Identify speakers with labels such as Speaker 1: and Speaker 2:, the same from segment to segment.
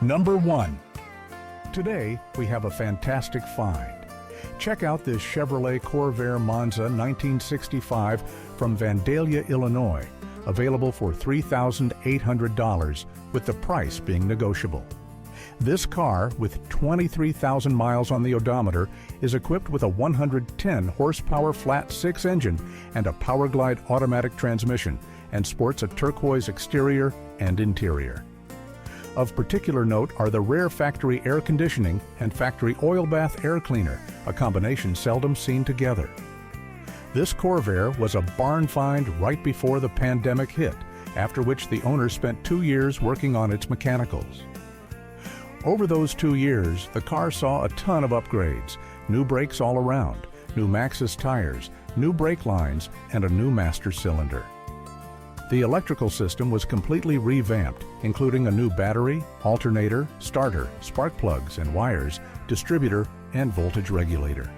Speaker 1: Number 1. Today, we have a fantastic find. Check out this Chevrolet Corvair Monza 1965 from Vandalia, Illinois, available for $3,800, with the price being negotiable. This car, with 23,000 miles on the odometer, is equipped with a 110 horsepower flat 6 engine and a Powerglide automatic transmission, and sports a turquoise exterior and interior. Of particular note are the rare factory air conditioning and factory oil bath air cleaner, a combination seldom seen together. This Corvair was a barn find right before the pandemic hit, after which the owner spent 2 years working on its mechanicals. Over those 2 years, the car saw a ton of upgrades: new brakes all around, new Maxxis tires, new brake lines, and a new master cylinder. The electrical system was completely revamped, including a new battery, alternator, starter, spark plugs and wires, distributor, and voltage regulator.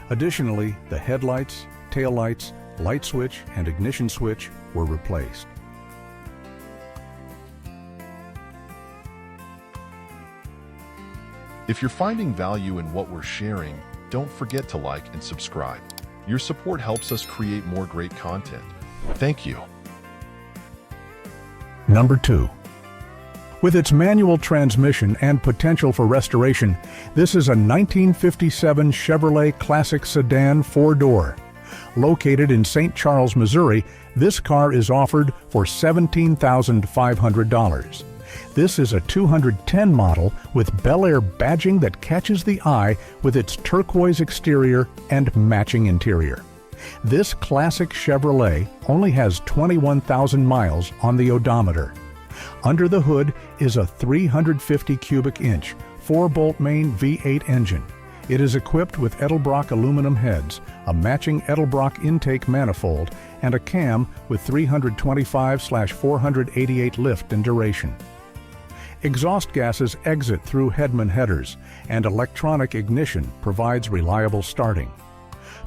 Speaker 1: Additionally, the headlights, taillights, light switch, and ignition switch were replaced.
Speaker 2: If you're finding value in what we're sharing, don't forget to like and subscribe. Your support helps us create more great content. Thank you.
Speaker 1: Number 2. With its manual transmission and potential for restoration, this is a 1957 Chevrolet Classic Sedan 4-door. Located in St. Charles, Missouri, this car is offered for $17,500. This is a 210 model with Bel Air badging that catches the eye with its turquoise exterior and matching interior. This classic Chevrolet only has 21,000 miles on the odometer. Under the hood is a 350 cubic inch, 4-bolt main V8 engine. It is equipped with Edelbrock aluminum heads, a matching Edelbrock intake manifold, and a cam with 325/488 lift and duration. Exhaust gases exit through Hedman headers, and electronic ignition provides reliable starting.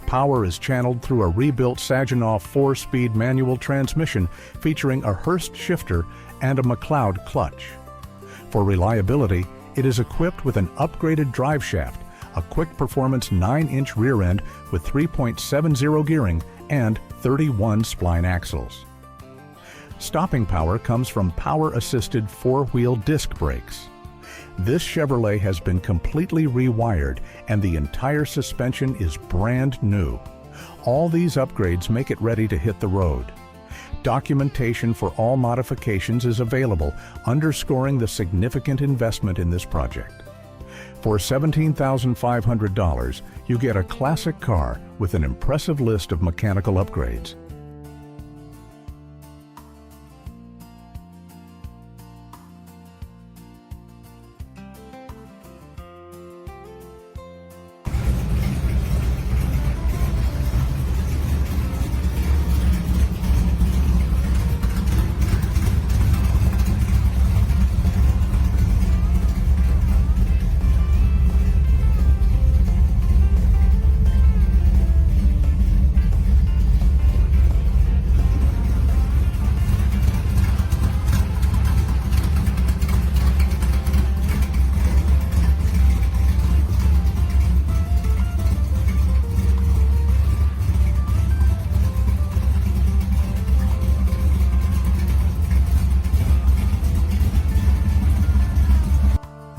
Speaker 1: Power is channeled through a rebuilt Saginaw 4-speed manual transmission featuring a Hurst shifter and a McLeod clutch. For reliability, it is equipped with an upgraded drive shaft, a quick performance 9-inch rear end with 3.70 gearing and 31 spline axles. Stopping power comes from power-assisted 4-wheel disc brakes. This Chevrolet has been completely rewired and the entire suspension is brand new. All these upgrades make it ready to hit the road. Documentation for all modifications is available, underscoring the significant investment in this project. For $17,500, you get a classic car with an impressive list of mechanical upgrades.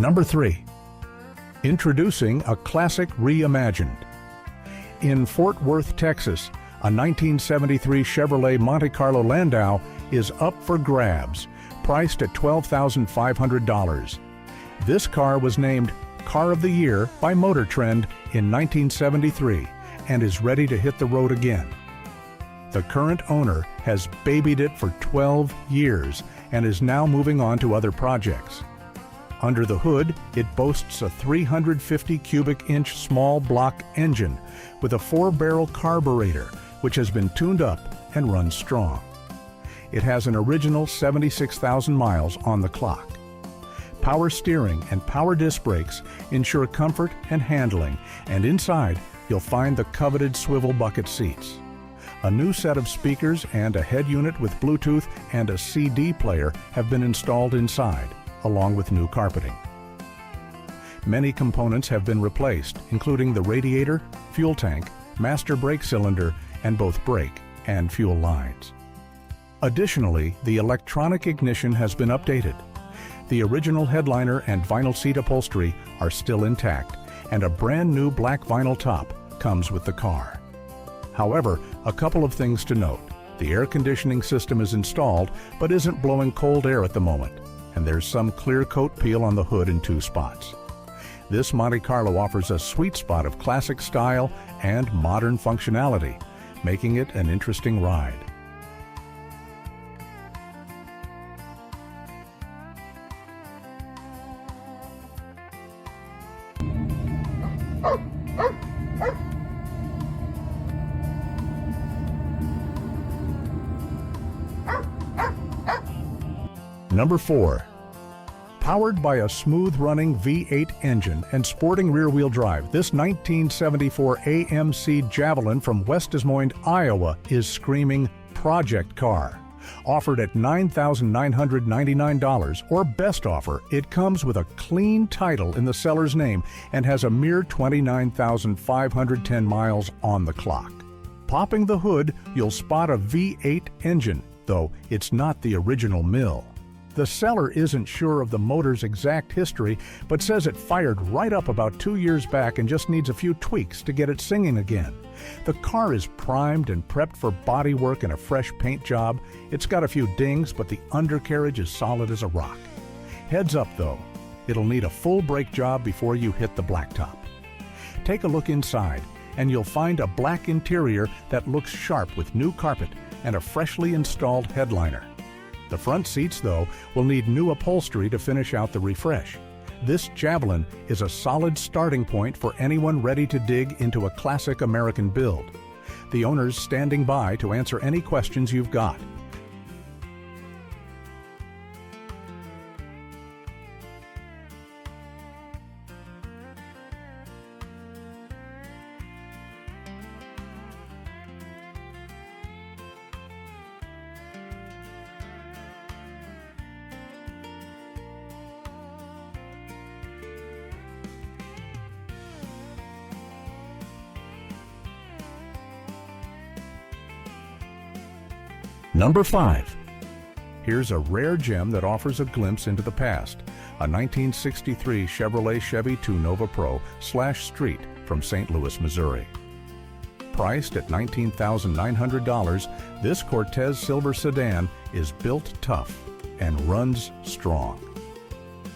Speaker 1: Number 3. Introducing a classic reimagined. In Fort Worth, Texas, a 1973 Chevrolet Monte Carlo Landau is up for grabs, priced at $12,500. This car was named Car of the Year by Motor Trend in 1973 and is ready to hit the road again. The current owner has babied it for 12 years and is now moving on to other projects. Under the hood, it boasts a 350 cubic inch small block engine with a 4-barrel carburetor, which has been tuned up and runs strong. It has an original 76,000 miles on the clock. Power steering and power disc brakes ensure comfort and handling, and inside you'll find the coveted swivel bucket seats. A new set of speakers and a head unit with Bluetooth and a CD player have been installed inside. along with new carpeting. Many components have been replaced, including the radiator, fuel tank, master brake cylinder, and both brake and fuel lines. Additionally, the electronic ignition has been updated. The original headliner and vinyl seat upholstery are still intact, and a brand new black vinyl top comes with the car. However, a couple of things to note. The air conditioning system is installed, but isn't blowing cold air at the moment, and there's some clear coat peel on the hood in 2 spots. This Monte Carlo offers a sweet spot of classic style and modern functionality, making it an interesting ride. Number 4. Powered by a smooth-running V8 engine and sporting rear-wheel drive, this 1974 AMC Javelin from West Des Moines, Iowa is screaming project car. Offered at $9,999 or best offer, it comes with a clean title in the seller's name and has a mere 29,510 miles on the clock. Popping the hood, you'll spot a V8 engine, though it's not the original mill. The seller isn't sure of the motor's exact history, but says it fired right up about 2 years back and just needs a few tweaks to get it singing again. The car is primed and prepped for body work and a fresh paint job. It's got a few dings, but the undercarriage is solid as a rock. Heads up though, it'll need a full brake job before you hit the blacktop. Take a look inside, and you'll find a black interior that looks sharp with new carpet and a freshly installed headliner. The front seats, though, will need new upholstery to finish out the refresh. This Javelin is a solid starting point for anyone ready to dig into a classic American build. The owner's standing by to answer any questions you've got. Number 5. Here's a rare gem that offers a glimpse into the past. A 1963 Chevrolet Chevy 2 Nova Pro /Street from St. Louis, Missouri. Priced at $19,900, this Cortez silver sedan is built tough and runs strong.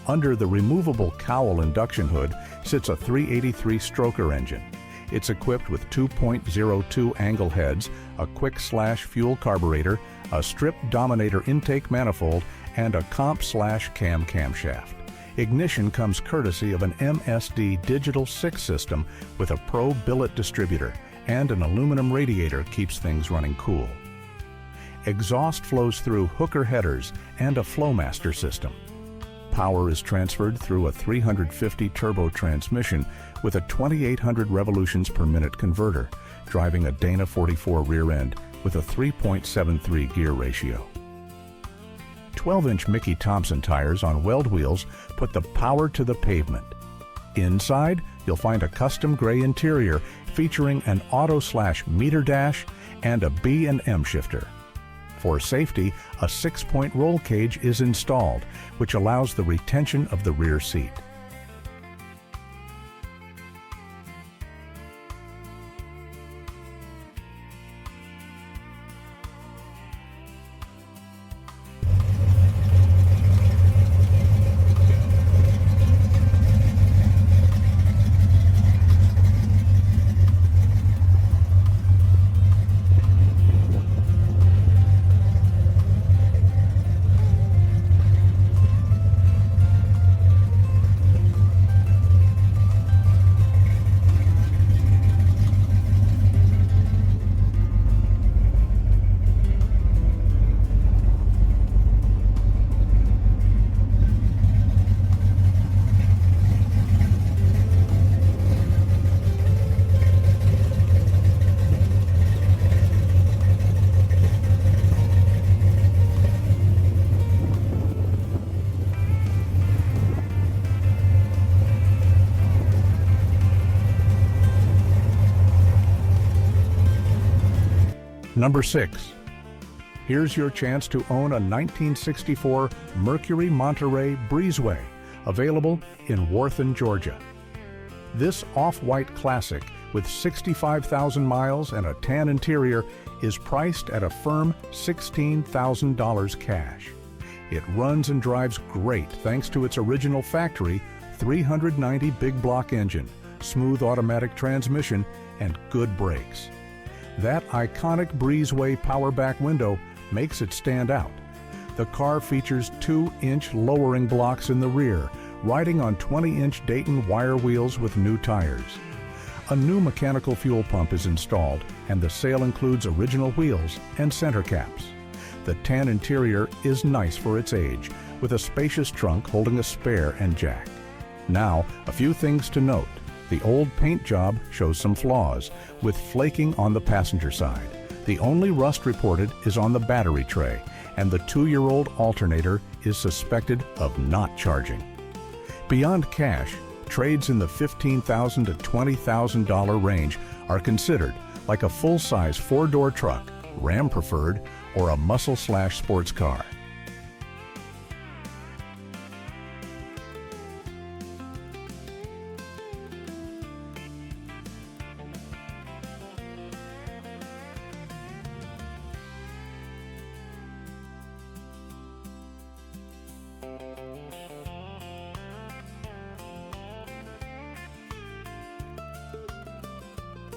Speaker 1: Under the removable cowl induction hood sits a 383 stroker engine. It's equipped with 2.02 angle heads, a quick/fuel carburetor, a strip Dominator intake manifold, and a comp/cam camshaft. Ignition comes courtesy of an MSD Digital 6 system with a Pro billet distributor, and an aluminum radiator keeps things running cool. Exhaust flows through hooker headers and a Flowmaster system. Power is transferred through a 350 turbo transmission with a 2,800 revolutions per minute converter, driving a Dana 44 rear end with a 3.73 gear ratio. 12-inch Mickey Thompson tires on weld wheels put the power to the pavement. Inside, you'll find a custom gray interior featuring an auto/meter dash and a B&M shifter. For safety, a 6-point roll cage is installed, which allows the retention of the rear seat. Number 6. Here's your chance to own a 1964 Mercury Monterey Breezeway, available in Worthing, Georgia. This off-white classic with 65,000 miles and a tan interior is priced at a firm $16,000 cash. It runs and drives great thanks to its original factory 390 big block engine, smooth automatic transmission, and good brakes. That iconic Breezeway power back window makes it stand out. The car features 2-inch lowering blocks in the rear, riding on 20-inch Dayton wire wheels with new tires. A new mechanical fuel pump is installed, and the sail includes original wheels and center caps. The tan interior is nice for its age, with a spacious trunk holding a spare and jack. Now, a few things to note. The old paint job shows some flaws, with flaking on the passenger side. The only rust reported is on the battery tray, and the 2-year-old alternator is suspected of not charging. Beyond cash, trades in the $15,000 to $20,000 range are considered, like a full-size 4-door truck, Ram preferred, or a muscle/sports car.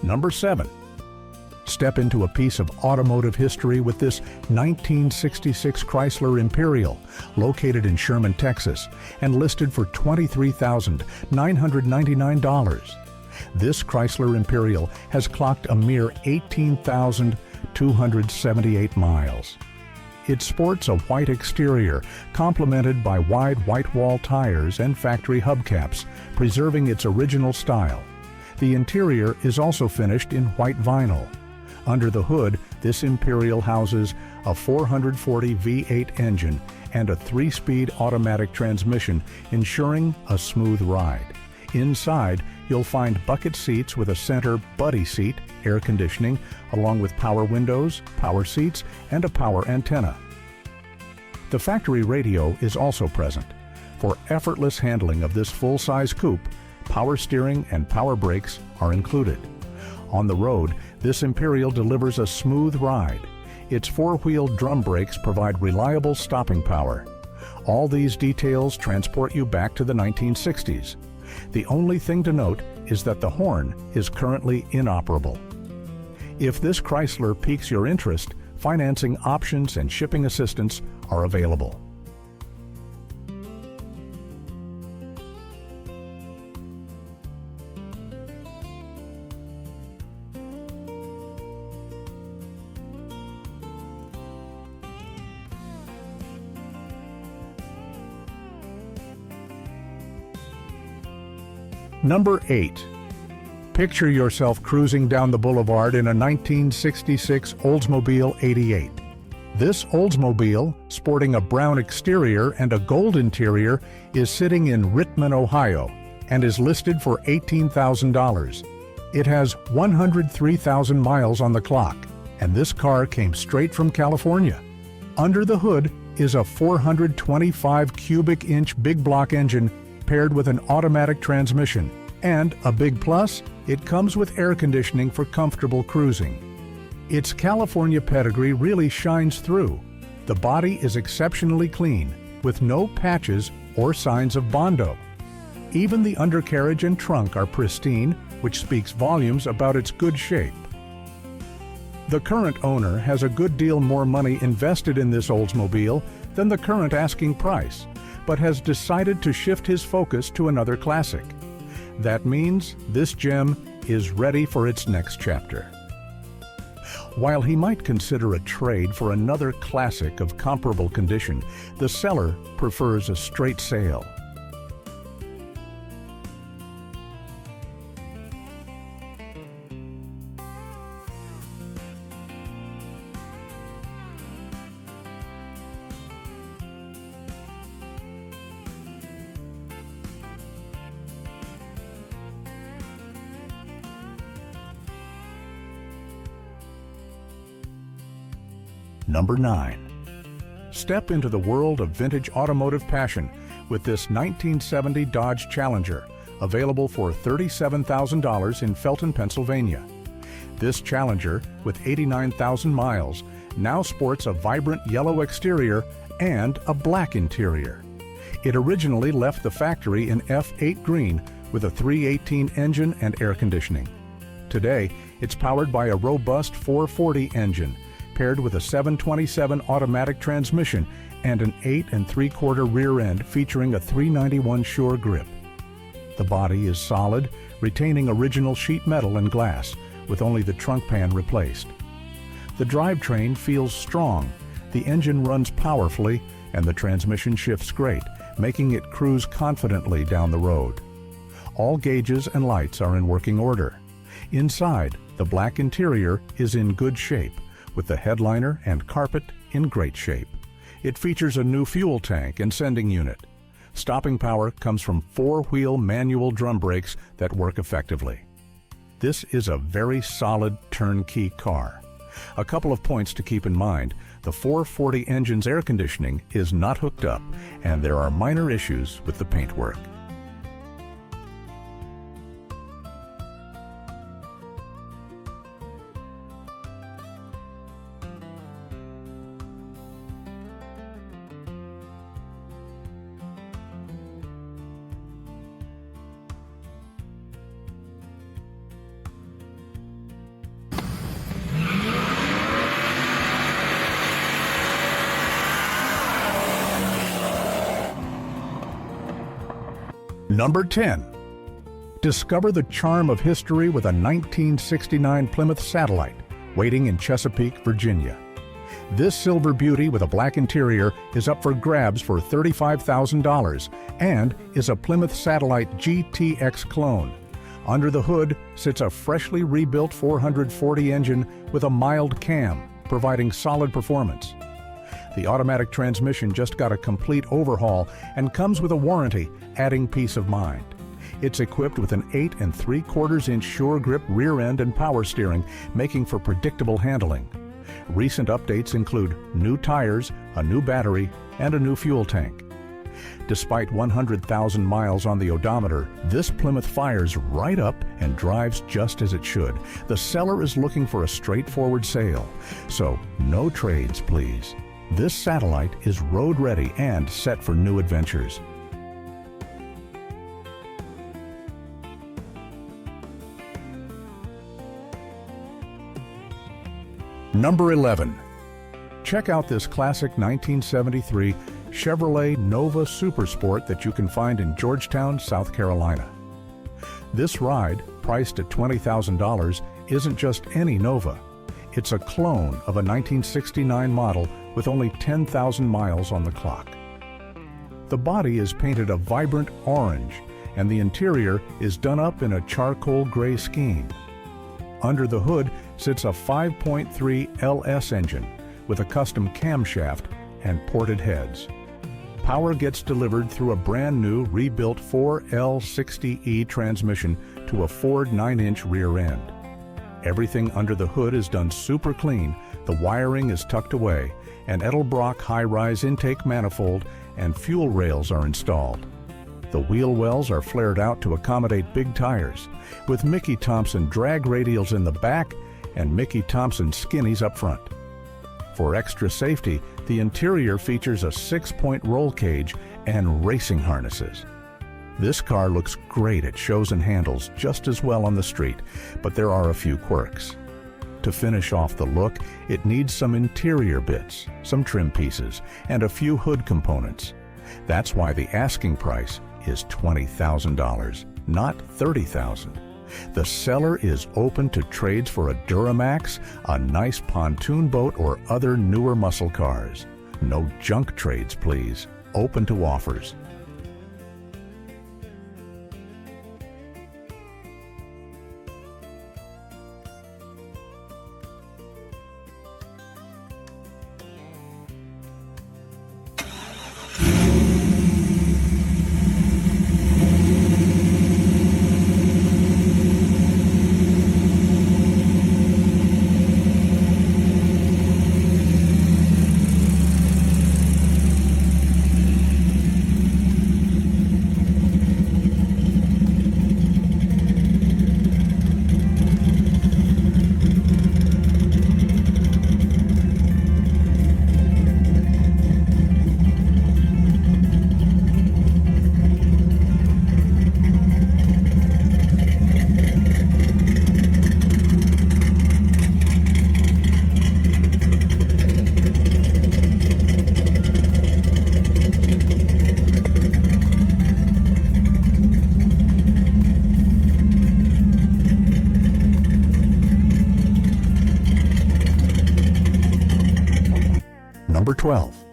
Speaker 1: Number 7. Step into a piece of automotive history with this 1966 Chrysler Imperial, located in Sherman, Texas, and listed for $23,999. This Chrysler Imperial has clocked a mere 18,278 miles. It sports a white exterior, complemented by wide white wall tires and factory hubcaps, preserving its original style. The interior is also finished in white vinyl. Under the hood, this Imperial houses a 440 V8 engine and a 3-speed automatic transmission, ensuring a smooth ride. Inside, you'll find bucket seats with a center buddy seat, air conditioning, along with power windows, power seats, and a power antenna. The factory radio is also present. For effortless handling of this full-size coupe, power steering and power brakes are included. On the road, this Imperial delivers a smooth ride. Its 4-wheel drum brakes provide reliable stopping power. All these details transport you back to the 1960s. The only thing to note is that the horn is currently inoperable. If this Chrysler piques your interest, financing options and shipping assistance are available. Number 8. Picture yourself cruising down the boulevard in a 1966 Oldsmobile 88. This Oldsmobile, sporting a brown exterior and a gold interior, is sitting in Rittman, Ohio, and is listed for $18,000. It has 103,000 miles on the clock, and this car came straight from California. Under the hood is a 425 cubic inch big block engine paired with an automatic transmission, and a big plus, it comes with air conditioning for comfortable cruising. Its California pedigree really shines through. The body is exceptionally clean, with no patches or signs of Bondo. Even the undercarriage and trunk are pristine, which speaks volumes about its good shape. The current owner has a good deal more money invested in this Oldsmobile than the current asking price, but has decided to shift his focus to another classic. That means this gem is ready for its next chapter. While he might consider a trade for another classic of comparable condition, the seller prefers a straight sale. Number 9. Step into the world of vintage automotive passion with this 1970 Dodge Challenger, available for $37,000 in Felton, Pennsylvania. This Challenger, with 89,000 miles, now sports a vibrant yellow exterior and a black interior. It originally left the factory in F8 green with a 318 engine and air conditioning. Today, it's powered by a robust 440 engine, paired with a 727 automatic transmission and an 8 3/4 rear end featuring a 391 Sure grip. The body is solid, retaining original sheet metal and glass, with only the trunk pan replaced. The drivetrain feels strong, the engine runs powerfully, and the transmission shifts great, making it cruise confidently down the road. All gauges and lights are in working order. Inside, the black interior is in good shape, with the headliner and carpet in great shape. It features a new fuel tank and sending unit. Stopping power comes from 4-wheel manual drum brakes that work effectively. This is a very solid turnkey car. A couple of points to keep in mind: the 440 engine's air conditioning is not hooked up, and there are minor issues with the paintwork. Number 10. Discover the charm of history with a 1969 Plymouth Satellite waiting in Chesapeake, Virginia. This silver beauty with a black interior is up for grabs for $35,000 and is a Plymouth Satellite GTX clone. Under the hood sits a freshly rebuilt 440 engine with a mild cam, providing solid performance. The automatic transmission just got a complete overhaul and comes with a warranty, adding peace of mind. It's equipped with an 8 3/4 inch Sure grip rear end and power steering, making for predictable handling. Recent updates include new tires, a new battery, and a new fuel tank. Despite 100,000 miles on the odometer, this Plymouth fires right up and drives just as it should. The seller is looking for a straightforward sale, so no trades, please. This Satellite is road ready and set for new adventures. Number 11. Check out this classic 1973 Chevrolet Nova Super Sport that you can find in Georgetown, South Carolina. This ride, priced at $20,000, isn't just any Nova. It's a clone of a 1969 model with only 10,000 miles on the clock. The body is painted a vibrant orange, and the interior is done up in a charcoal gray scheme. Under the hood sits a 5.3 LS engine with a custom camshaft and ported heads. Power gets delivered through a brand new rebuilt 4L60E transmission to a Ford 9-inch rear end. Everything under the hood is done super clean, the wiring is tucked away, an Edelbrock high-rise intake manifold and fuel rails are installed. The wheel wells are flared out to accommodate big tires, with Mickey Thompson drag radials in the back and Mickey Thompson skinnies up front. For extra safety, the interior features a 6-point roll cage and racing harnesses. This car looks great at shows and handles just as well on the street, but there are a few quirks. To finish off the look, it needs some interior bits, some trim pieces, and a few hood components. That's why the asking price is $20,000, not $30,000. The seller is open to trades for a Duramax, a nice pontoon boat, or other newer muscle cars. No junk trades, please. Open to offers. 12.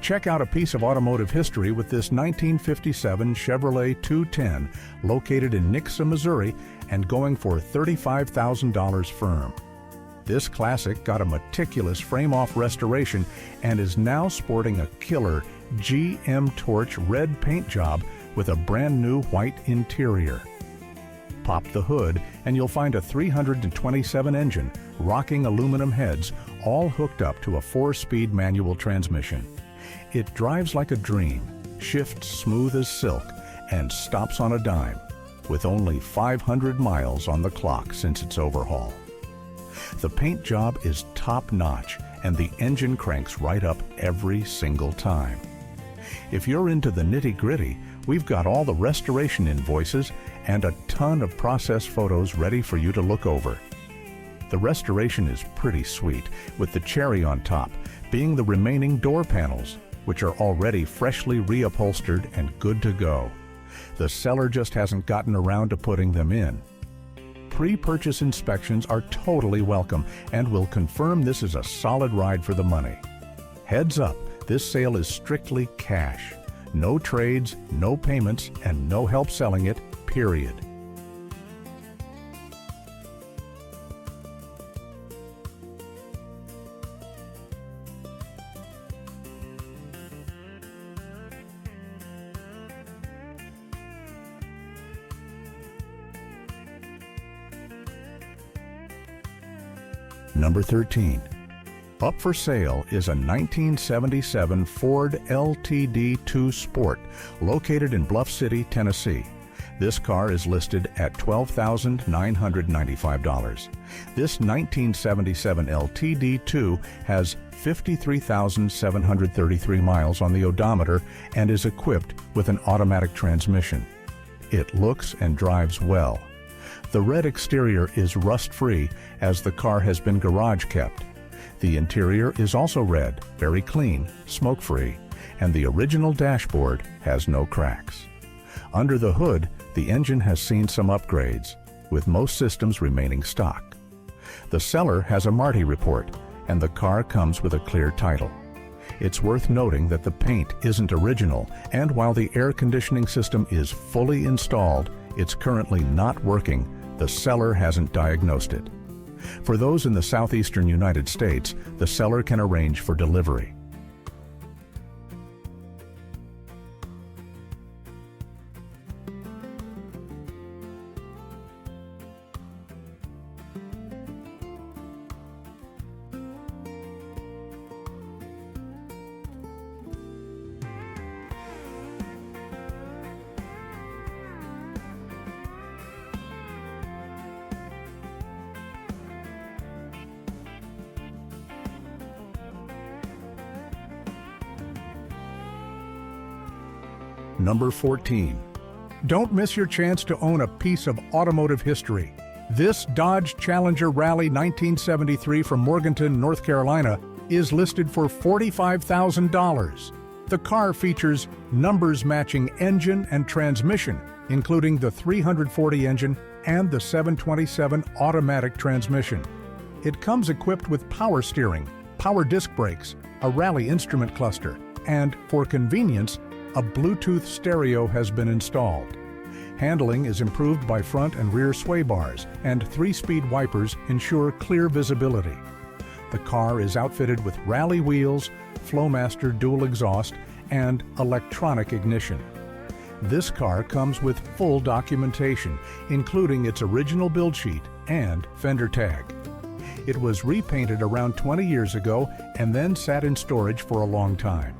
Speaker 1: Check out a piece of automotive history with this 1957 Chevrolet 210 located in Nixa, Missouri and going for $35,000 firm. This classic got a meticulous frame-off restoration and is now sporting a killer GM Torch red paint job with a brand new white interior. Pop the hood and you'll find a 327 engine, rocking aluminum heads, all hooked up to a 4-speed manual transmission. It drives like a dream, shifts smooth as silk, and stops on a dime, with only 500 miles on the clock since its overhaul. The paint job is top-notch, and the engine cranks right up every single time. If you're into the nitty-gritty, we've got all the restoration invoices and a ton of process photos ready for you to look over. The restoration is pretty sweet, with the cherry on top being the remaining door panels, which are already freshly reupholstered and good to go. The seller just hasn't gotten around to putting them in. Pre-purchase inspections are totally welcome and will confirm this is a solid ride for the money. Heads up, this sale is strictly cash. No trades, no payments, and no help selling it, period. Number 13. Up for sale is a 1977 Ford LTD2 Sport located in Bluff City, Tennessee. This car is listed at $12,995. This 1977 LTD2 has 53,733 miles on the odometer and is equipped with an automatic transmission. It looks and drives well. The red exterior is rust-free as the car has been garage kept. The interior is also red, very clean, smoke-free, and the original dashboard has no cracks. Under the hood, the engine has seen some upgrades, with most systems remaining stock. The seller has a Marty report, and the car comes with a clear title. It's worth noting that the paint isn't original, and while the air conditioning system is fully installed, it's currently not working. The seller hasn't diagnosed it. For those in the southeastern United States, the seller can arrange for delivery. Number 14. Don't miss your chance to own a piece of automotive history. This Dodge Challenger Rally 1973 from Morganton, North Carolina is listed for $45,000. The car features numbers-matching engine and transmission, including the 340 engine and the 727 automatic transmission. It comes equipped with power steering, power disc brakes, a rally instrument cluster, and, for convenience, a Bluetooth stereo has been installed. Handling is improved by front and rear sway bars, and 3-speed wipers ensure clear visibility. The car is outfitted with rally wheels, Flowmaster dual exhaust, and electronic ignition. This car comes with full documentation, including its original build sheet and fender tag. It was repainted around 20 years ago and then sat in storage for a long time.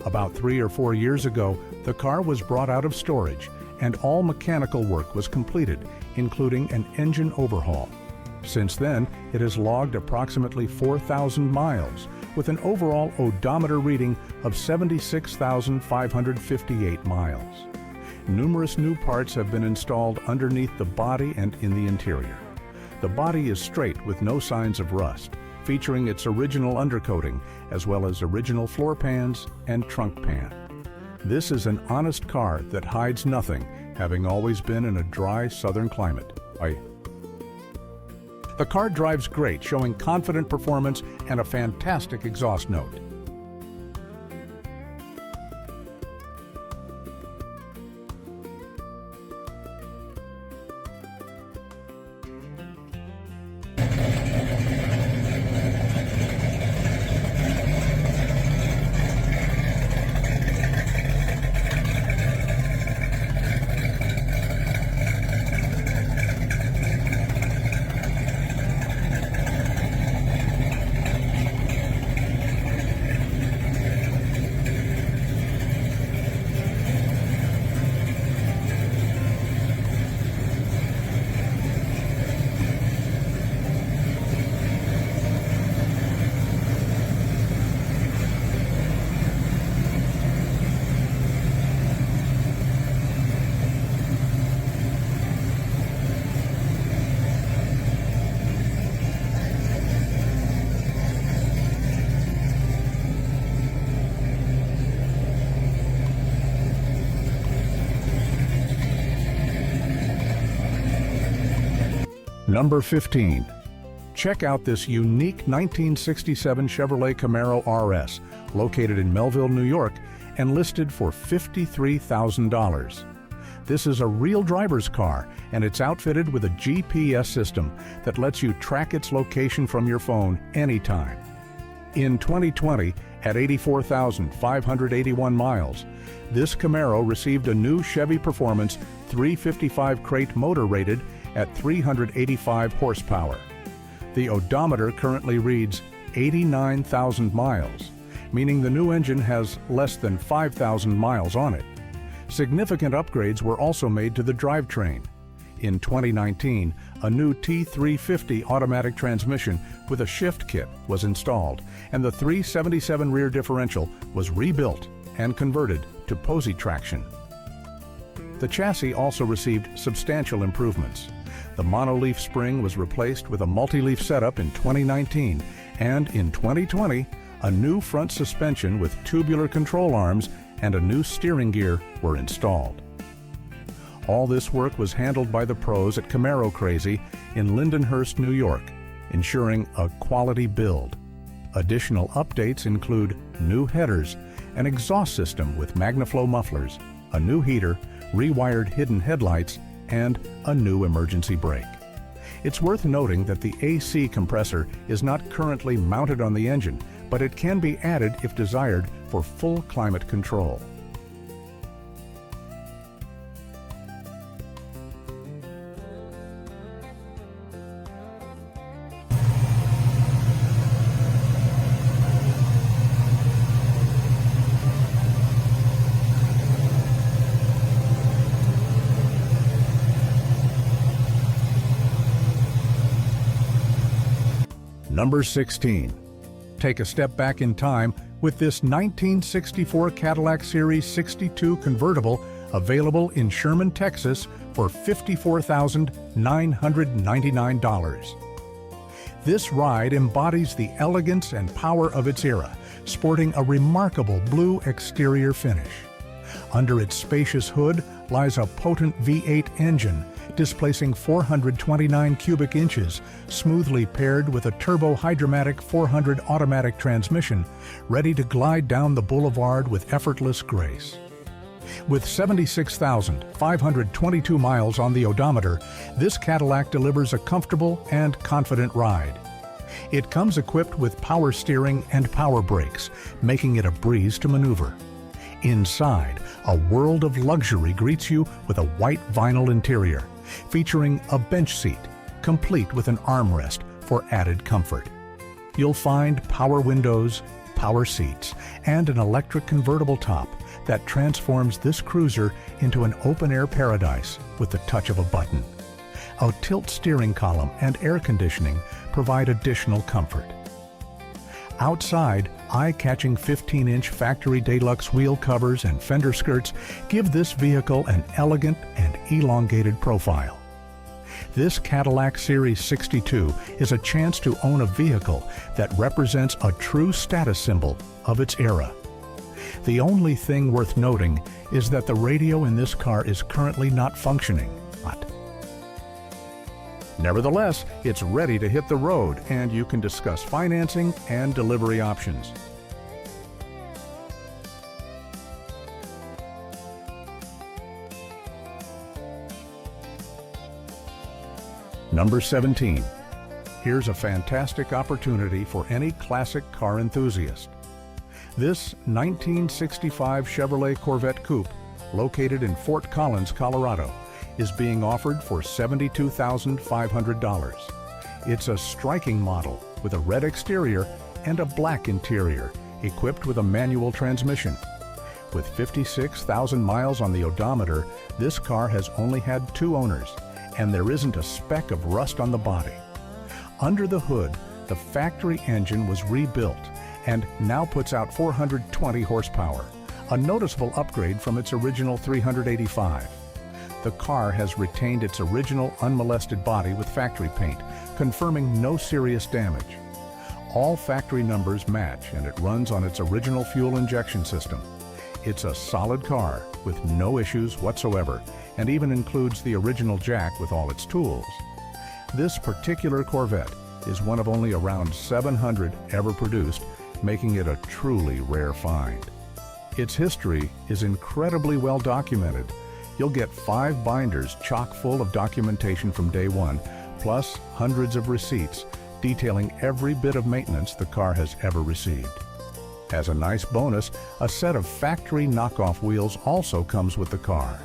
Speaker 1: About 3 or 4 years ago, the car was brought out of storage and all mechanical work was completed, including an engine overhaul. Since then, it has logged approximately 4,000 miles with an overall odometer reading of 76,558 miles. Numerous new parts have been installed underneath the body and in the interior. The body is straight with no signs of rust, featuring its original undercoating, as well as original floor pans and trunk pan. This is an honest car that hides nothing, having always been in a dry southern climate. The car drives great, showing confident performance and a fantastic exhaust note. Number 15. Check out this unique 1967 Chevrolet Camaro RS, located in Melville, New York, and listed for $53,000. This is a real driver's car, and it's outfitted with a GPS system that lets you track its location from your phone anytime. In 2020, at 84,581 miles, this Camaro received a new Chevy Performance 355 crate motor rated at 385 horsepower. The odometer currently reads 89,000 miles, meaning the new engine has less than 5,000 miles on it. Significant upgrades were also made to the drivetrain. In 2019, a new T350 automatic transmission with a shift kit was installed, and the 377 rear differential was rebuilt and converted to posi traction. The chassis also received substantial improvements. The monoleaf spring was replaced with a multi-leaf setup in 2019, and in 2020, a new front suspension with tubular control arms and a new steering gear were installed. All this work was handled by the pros at Camaro Crazy in Lindenhurst, New York, ensuring a quality build. Additional updates include new headers, an exhaust system with MagnaFlow mufflers, a new heater, rewired hidden headlights, and a new emergency brake. It's worth noting that the AC compressor is not currently mounted on the engine, but it can be added if desired for full climate control. Number 16. Take a step back in time with this 1964 Cadillac Series 62 convertible, available in Sherman, Texas for $54,999. This ride embodies the elegance and power of its era, sporting a remarkable blue exterior finish. Under its spacious hood lies a potent V8 engine, displacing 429 cubic inches, smoothly paired with a turbo-hydromatic 400 automatic transmission, ready to glide down the boulevard with effortless grace. With 76,522 miles on the odometer, this Cadillac delivers a comfortable and confident ride. It comes equipped with power steering and power brakes, making it a breeze to maneuver. Inside, a world of luxury greets you with a white vinyl interior, featuring a bench seat, complete with an armrest for added comfort. You'll find power windows, power seats, and an electric convertible top that transforms this cruiser into an open-air paradise with the touch of a button. A tilt steering column and air conditioning provide additional comfort. Outside, eye-catching 15-inch factory Deluxe wheel covers and fender skirts give this vehicle an elegant and elongated profile. This Cadillac Series 62 is a chance to own a vehicle that represents a true status symbol of its era. The only thing worth noting is that the radio in this car is currently not functioning. Nevertheless, it's ready to hit the road, and you can discuss financing and delivery options. Number 17. Here's a fantastic opportunity for any classic car enthusiast. This 1965 Chevrolet Corvette Coupe, located in Fort Collins, Colorado, is being offered for $72,500. It's a striking model with a red exterior and a black interior, equipped with a manual transmission. With 56,000 miles on the odometer, this car has only had 2 owners, and there isn't a speck of rust on the body. Under the hood, the factory engine was rebuilt and now puts out 420 horsepower, a noticeable upgrade from its original 385. The car has retained its original unmolested body with factory paint, confirming no serious damage. All factory numbers match, and it runs on its original fuel injection system. It's a solid car with no issues whatsoever, and even includes the original jack with all its tools. This particular Corvette is one of only around 700 ever produced, making it a truly rare find. Its history is incredibly well documented. You'll get 5 binders chock full of documentation from day one, plus hundreds of receipts detailing every bit of maintenance the car has ever received. As a nice bonus, a set of factory knockoff wheels also comes with the car.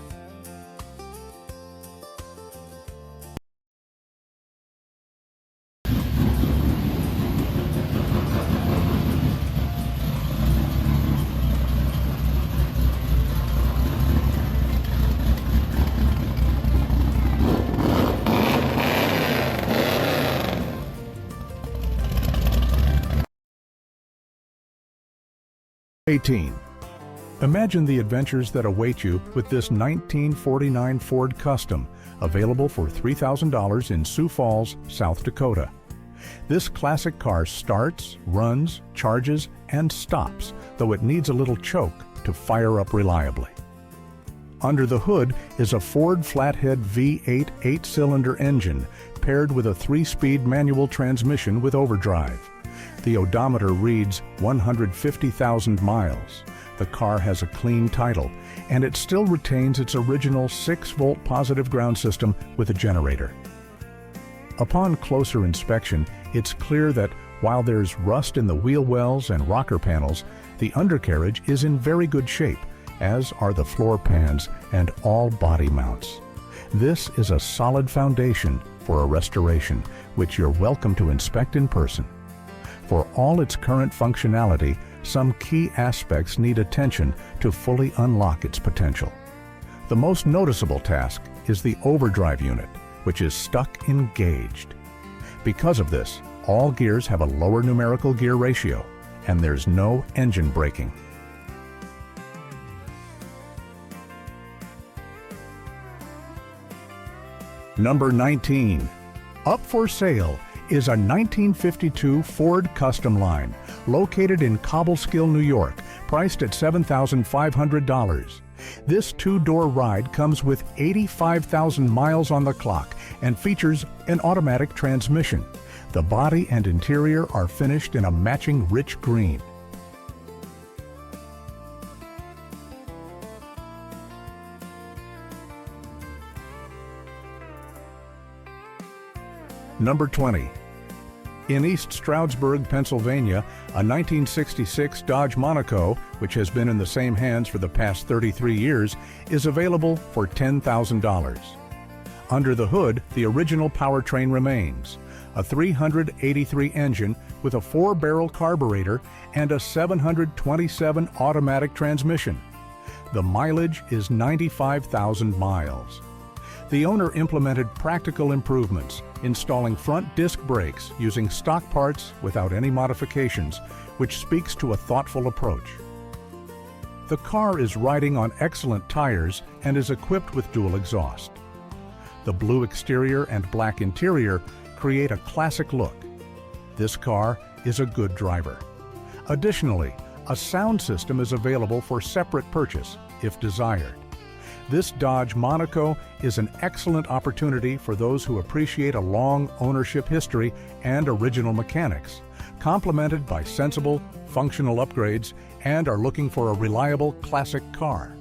Speaker 1: Imagine the adventures that await you with this 1949 Ford Custom, available for $3,000 in Sioux Falls, South Dakota. This classic car starts, runs, charges, and stops, though it needs a little choke to fire up reliably. Under the hood is a Ford flathead V8 8-cylinder engine paired with a 3-speed manual transmission with overdrive. The odometer reads 150,000 miles. The car has a clean title, and it still retains its original 6-volt positive ground system with a generator. Upon closer inspection, it's clear that while there's rust in the wheel wells and rocker panels, the undercarriage is in very good shape, as are the floor pans and all body mounts. This is a solid foundation for a restoration, which you're welcome to inspect in person. For all its current functionality, some key aspects need attention to fully unlock its potential. The most noticeable task is the overdrive unit, which is stuck engaged. Because of this, all gears have a lower numerical gear ratio, and there's no engine braking. Number 19. Up for sale is a 1952 Ford Customline, located in Cobleskill, New York, priced at $7,500. This 2-door ride comes with 85,000 miles on the clock and features an automatic transmission. The body and interior are finished in a matching rich green. Number 20. In East Stroudsburg, Pennsylvania, a 1966 Dodge Monaco, which has been in the same hands for the past 33 years, is available for $10,000. Under the hood, the original powertrain remains, a 383 engine with a 4-barrel carburetor and a 727 automatic transmission. The mileage is 95,000 miles. The owner implemented practical improvements, installing front disc brakes using stock parts without any modifications, which speaks to a thoughtful approach. The car is riding on excellent tires and is equipped with dual exhaust. The blue exterior and black interior create a classic look. This car is a good driver. Additionally, a sound system is available for separate purchase if desired. This Dodge Monaco is an excellent opportunity for those who appreciate a long ownership history and original mechanics, complemented by sensible, functional upgrades, and are looking for a reliable classic car.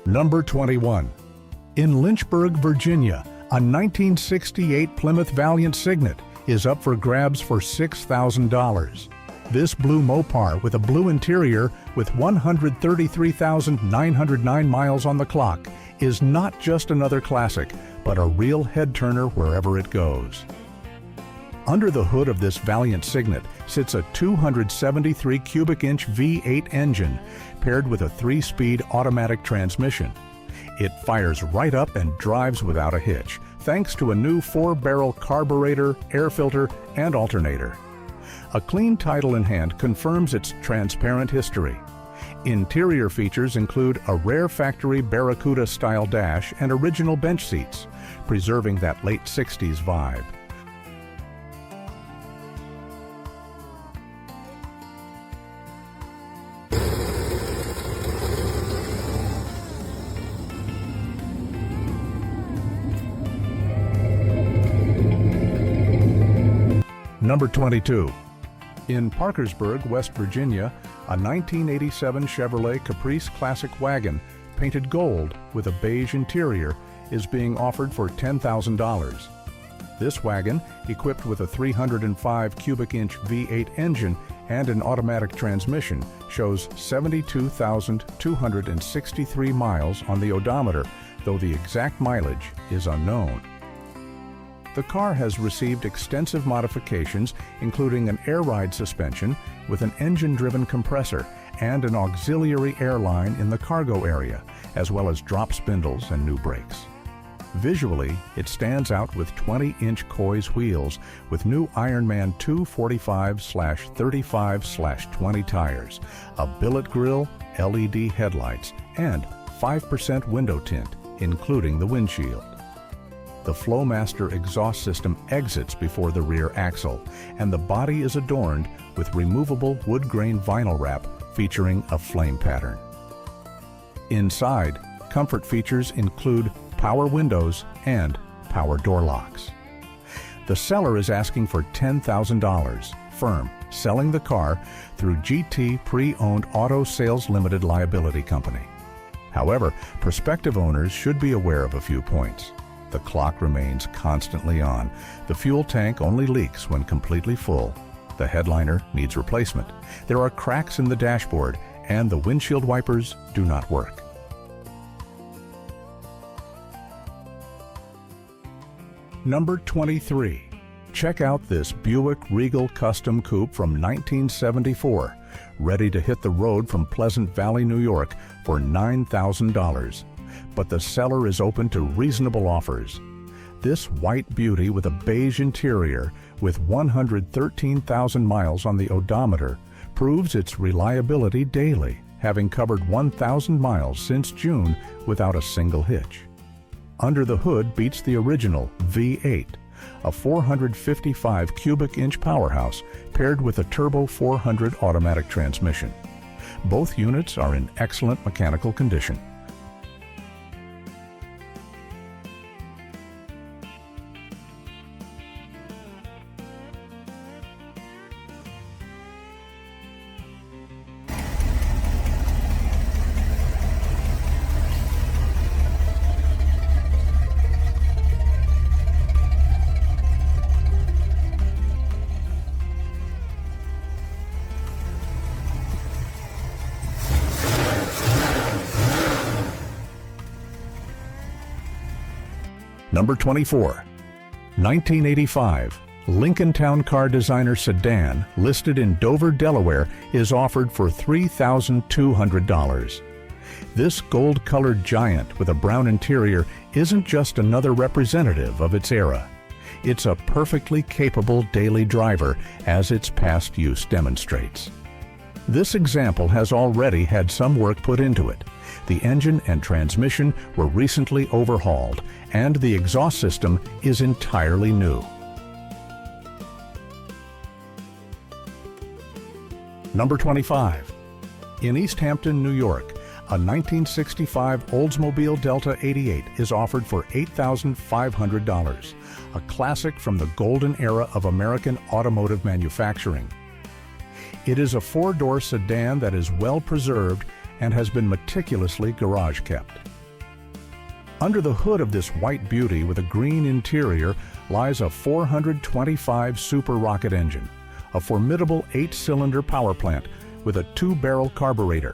Speaker 1: Number 21. In Lynchburg, Virginia, a 1968 Plymouth Valiant Signet is up for grabs for $6,000. This blue Mopar with a blue interior with 133,909 miles on the clock is not just another classic, but a real head-turner wherever it goes. Under the hood of this Valiant Signet sits a 273 cubic inch V8 engine paired with a 3-speed automatic transmission. It fires right up and drives without a hitch, thanks to a new 4-barrel carburetor, air filter, and alternator. A clean title in hand confirms its transparent history. Interior features include a rare factory Barracuda-style dash and original bench seats, preserving that late 60s vibe. Number 22. In Parkersburg, West Virginia, a 1987 Chevrolet Caprice Classic wagon, painted gold with a beige interior, is being offered for $10,000. This wagon, equipped with a 305 cubic inch V8 engine and an automatic transmission, shows 72,263 miles on the odometer, though the exact mileage is unknown. The car has received extensive modifications, including an air ride suspension with an engine-driven compressor and an auxiliary air line in the cargo area, as well as drop spindles and new brakes. Visually, it stands out with 20-inch Coys wheels with new Ironman 245/35/20 tires, a billet grille, LED headlights, and 5% window tint, including the windshield. The Flowmaster exhaust system exits before the rear axle, and the body is adorned with removable wood grain vinyl wrap featuring a flame pattern. Inside, comfort features include power windows and power door locks. The seller is asking for $10,000, firm, selling the car through GT Pre-Owned Auto Sales Limited Liability Company. However, prospective owners should be aware of a few points. The clock remains constantly on. The fuel tank only leaks when completely full. The headliner needs replacement. There are cracks in the dashboard, and the windshield wipers do not work. Number 23. Check out this Buick Regal Custom Coupe from 1974, ready to hit the road from Pleasant Valley, New York for $9,000. But the seller is open to reasonable offers. This white beauty with a beige interior with 113,000 miles on the odometer proves its reliability daily, having covered 1,000 miles since June without a single hitch. Under the hood beats the original V8, a 455 cubic inch powerhouse paired with a turbo 400 automatic transmission. Both units are in excellent mechanical condition. Number 24. 1985 Lincoln Town Car Designer sedan, listed in Dover, Delaware, is offered for $3,200. This gold-colored giant with a brown interior isn't just another representative of its era. It's a perfectly capable daily driver, as its past use demonstrates. This example has already had some work put into it. The engine and transmission were recently overhauled, and the exhaust system is entirely new. Number 25. In East Hampton, New York, a 1965 Oldsmobile Delta 88 is offered for $8,500, a classic from the golden era of American automotive manufacturing. It is a four-door sedan that is well preserved and has been meticulously garage kept. Under the hood of this white beauty with a green interior lies a 425 Super Rocket engine, a formidable 8-cylinder power plant with a 2-barrel carburetor.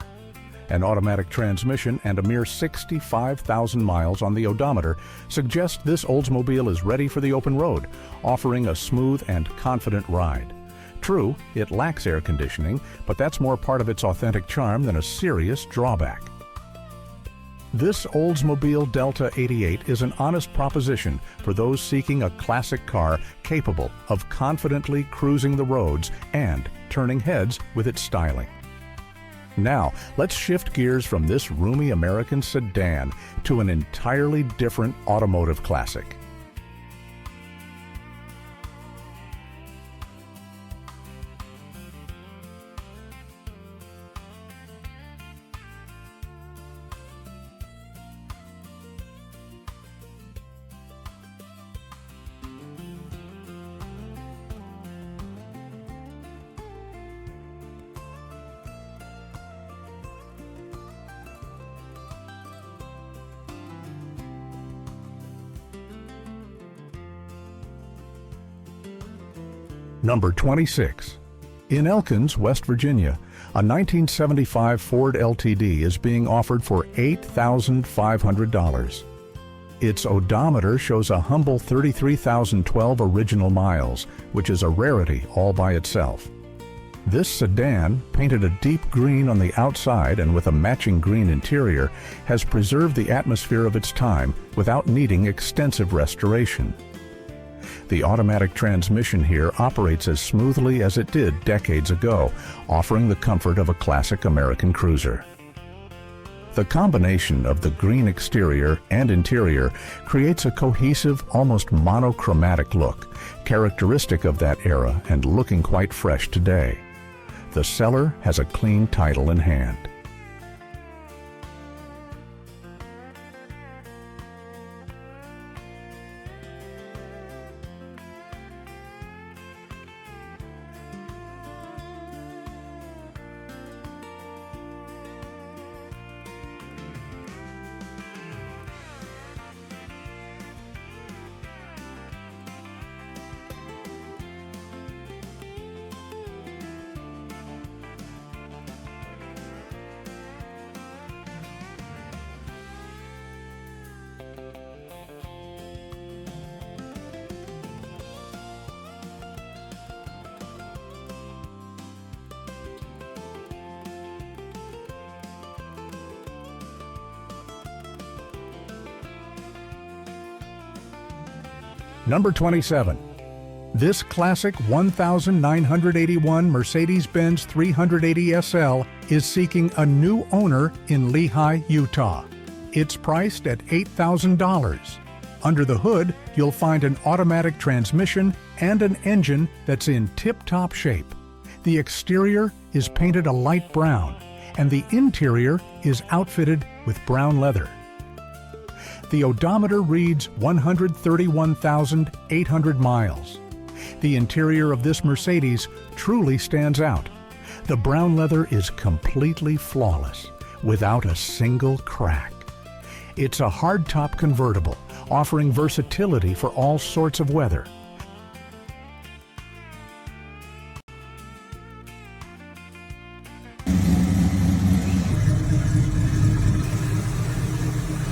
Speaker 1: An automatic transmission and a mere 65,000 miles on the odometer suggest this Oldsmobile is ready for the open road, offering a smooth and confident ride. True, it lacks air conditioning, but that's more part of its authentic charm than a serious drawback. This Oldsmobile Delta 88 is an honest proposition for those seeking a classic car capable of confidently cruising the roads and turning heads with its styling. Now, let's shift gears from this roomy American sedan to an entirely different automotive classic. Number 26. In Elkins, West Virginia, a 1975 Ford LTD is being offered for $8,500. Its odometer shows a humble 33,012 original miles, which is a rarity all by itself. This sedan, painted a deep green on the outside and with a matching green interior, has preserved the atmosphere of its time without needing extensive restoration. The automatic transmission here operates as smoothly as it did decades ago, offering the comfort of a classic American cruiser. The combination of the green exterior and interior creates a cohesive, almost monochromatic look, characteristic of that era and looking quite fresh today. The seller has a clean title in hand. Number 27. This classic 1981 Mercedes-Benz 380 SL is seeking a new owner in Lehi, Utah. It's priced at $8,000. Under the hood, you'll find an automatic transmission and an engine that's in tip-top shape. The exterior is painted a light brown, and the interior is outfitted with brown leather. The odometer reads 131,800 miles. The interior of this Mercedes truly stands out. The brown leather is completely flawless, without a single crack. It's a hardtop convertible, offering versatility for all sorts of weather.